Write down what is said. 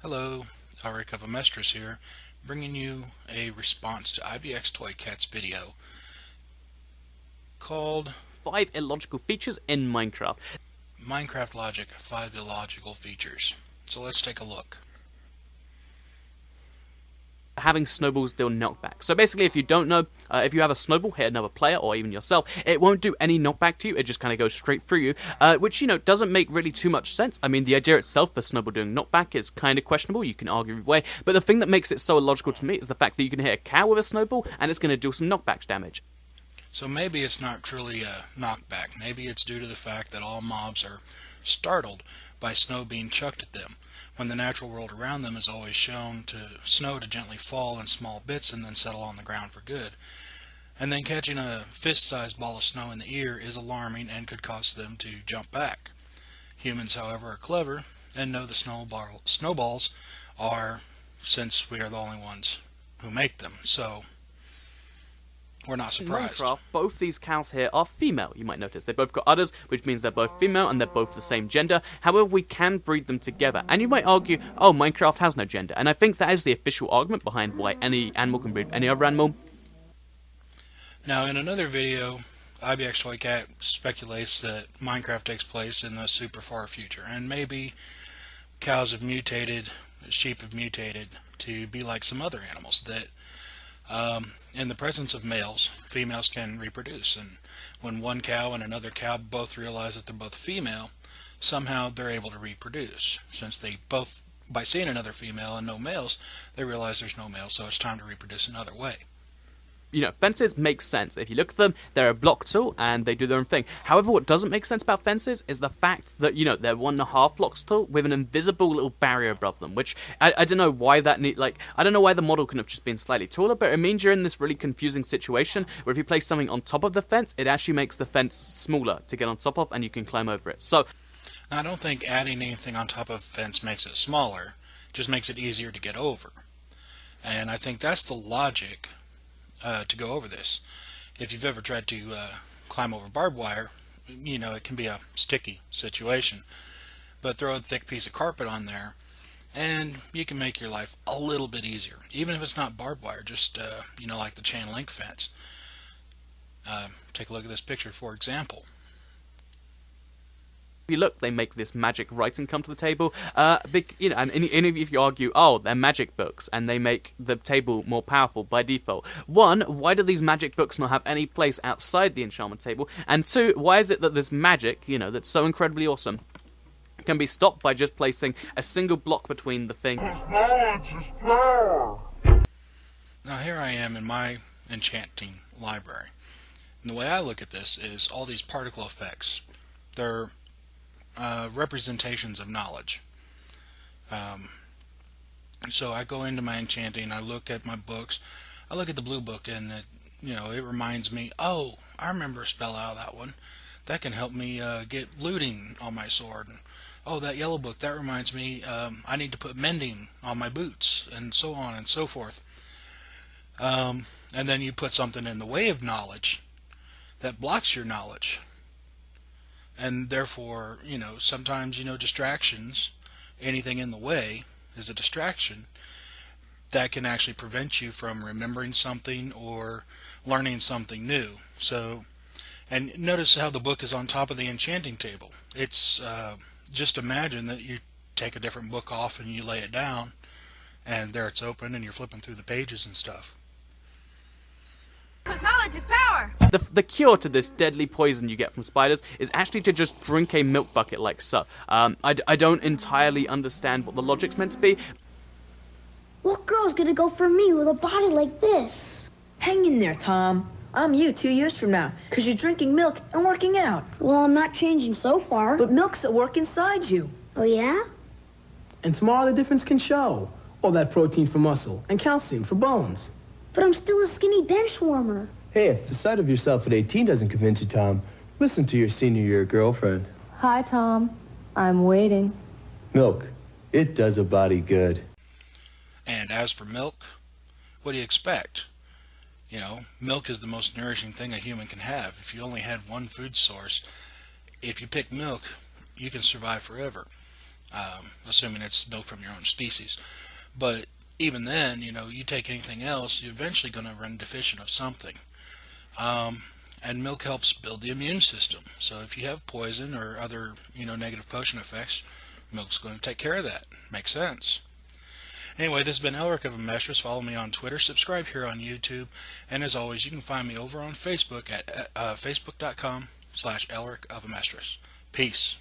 Hello, ElricOfAmestris here, bringing you a response to ibxtoycat's video called 5 illogical features in Minecraft. Minecraft Logic 5 Illogical Features. So let's take a look. Having snowballs deal knockback. So basically, if you don't know, if you have a snowball hit another player or even yourself, it won't do any knockback to you. It just kind of goes straight through you, which, doesn't make really too much sense. I mean, the idea itself for snowball doing knockback is kind of questionable. You can argue either way, but the thing that makes it so illogical to me is the fact that you can hit a cow with a snowball and it's going to do some knockback damage. So maybe it's not truly a knockback. Maybe it's due to the fact that all mobs are startled by snow being chucked at them, when the natural world around them is always shown to snow to gently fall in small bits and then settle on the ground for good. And then catching a fist-sized ball of snow in the ear is alarming and could cause them to jump back. Humans, however, are clever and know the snowballs are, since we are the only ones who make them, so we're not surprised. In Minecraft, both these cows here are female. You might notice they both got udders, which means they're both female and they're both the same gender. However, we can breed them together. And you might argue, oh, Minecraft has no gender. And I think that is the official argument behind why any animal can breed any other animal. Now, in another video, ibxtoycat speculates that Minecraft takes place in the super far future, and maybe cows have mutated, sheep have mutated to be like some other animals that in the presence of males, females can reproduce, and when one cow and another cow both realize that they're both female, somehow they're able to reproduce. Since they both, by seeing another female and no males, they realize there's no male, so it's time to reproduce another way. Fences make sense. If you look at them, they're a block tool and they do their own thing. However, what doesn't make sense about fences is the fact that, they're 1.5 blocks tall with an invisible little barrier above them, which I don't know why that I don't know why the model couldn't have just been slightly taller, but it means you're in this really confusing situation where if you place something on top of the fence, it actually makes the fence smaller to get on top of and you can climb over it. So, now, I don't think adding anything on top of a fence makes it smaller, just makes it easier to get over. And I think that's the logic to go over this. If you've ever tried to climb over barbed wire, it can be a sticky situation. But throw a thick piece of carpet on there and you can make your life a little bit easier. Even if it's not barbed wire, just, like the chain link fence. Take a look at this picture, for example. if you look, they make this magic writing come to the table. And if you argue, oh, they're magic books, and they make the table more powerful by default. One, why do these magic books not have any place outside the enchantment table? And two, why is it that this magic, that's so incredibly awesome, can be stopped by just placing a single block between the thing? Now here I am in my Enchanting library. And the way I look at this is all these particle effects. They're representations of knowledge. So I go into my Enchanting, I look at my books, I look at the blue book, and it reminds me, oh, I remember a spell out of that one. That can help me get looting on my sword. And, oh, that yellow book, that reminds me I need to put mending on my boots, and so on and so forth. And then you put something in the way of knowledge that blocks your knowledge. And therefore, sometimes, distractions, anything in the way is a distraction that can actually prevent you from remembering something or learning something new. So, and notice how the book is on top of the enchanting table. It's just imagine that you take a different book off and you lay it down, and there it's open and you're flipping through the pages and stuff. Because knowledge is power! The cure to this deadly poison you get from spiders is actually to just drink a milk bucket like so. I don't entirely understand what the logic's meant to be. What girl's gonna go for me with a body like this? Hang in there, Tom. I'm you 2 years from now, because you're drinking milk and working out. Well, I'm not changing so far. But milk's at work inside you. Oh, yeah? And tomorrow the difference can show. All that protein for muscle and calcium for bones. But I'm still a skinny bench warmer. Hey, if the sight of yourself at 18 doesn't convince you, Tom, listen to your senior year girlfriend. Hi, Tom. I'm waiting. Milk. It does a body good. And as for milk, what do you expect? Milk is the most nourishing thing a human can have. If you only had one food source, if you pick milk, you can survive forever. assuming it's milk from your own species. But even then, you take anything else, you're eventually going to run deficient of something. And milk helps build the immune system. So if you have poison or other, negative potion effects, milk's going to take care of that. Makes sense. Anyway, this has been ElricOfAmestris. Follow me on Twitter, subscribe here on YouTube, and as always, you can find me over on Facebook at facebook.com/ElricOfAmestris. Peace.